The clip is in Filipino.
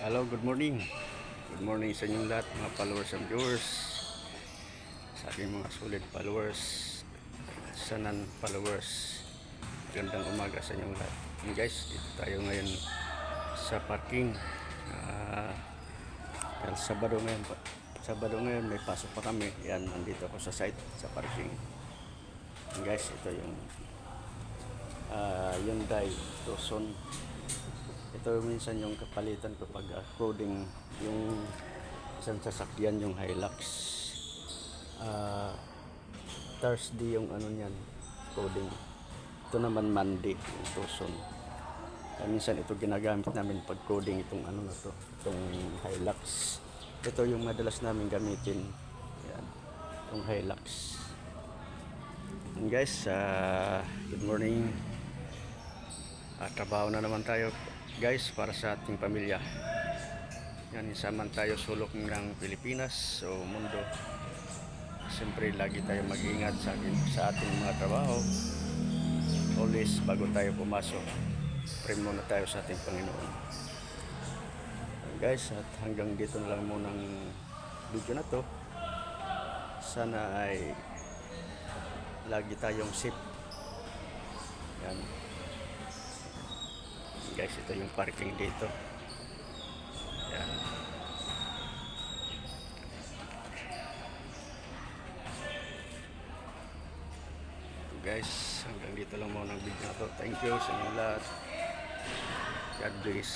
Hello, good morning. Good morning sa inyong lahat, mga followers and viewers. Sa aking mga solid followers, sa non-followers. Gandang umaga sa inyong lahat. And guys, dito tayo ngayon sa parking. Dahil Sabado ngayon may pasok pa kami. Yan, nandito ako sa site, sa parking. And guys, ito yung Hyundai Tucson. Ito minsan yung kapalitan ko pag coding yung isang sasakyan, yung Hilux. Thursday yung ano niyan, coding. Ito naman Monday, yung Tucson. Minsan ito ginagamit namin pag coding itong ano na to, itong Hilux. Ito yung madalas namin gamitin. Yan, itong Hilux. And guys, good morning. Trabaho na naman tayo guys para sa ating pamilya. Yan, isaman tayo sulok ng Pilipinas o mundo. Siyempre lagi tayo mag-ingat sa ating mga trabaho. Always bago tayo pumasok, pray muna tayo sa ating Panginoon. Guys, at hanggang dito na lang muna ang video na to. Sana ay lagi tayong safe. Yan guys, ito yung parking dito. Yan. Guys, hanggang dito lang muna ang video na to. Thank you sa inyo lahat. God bless.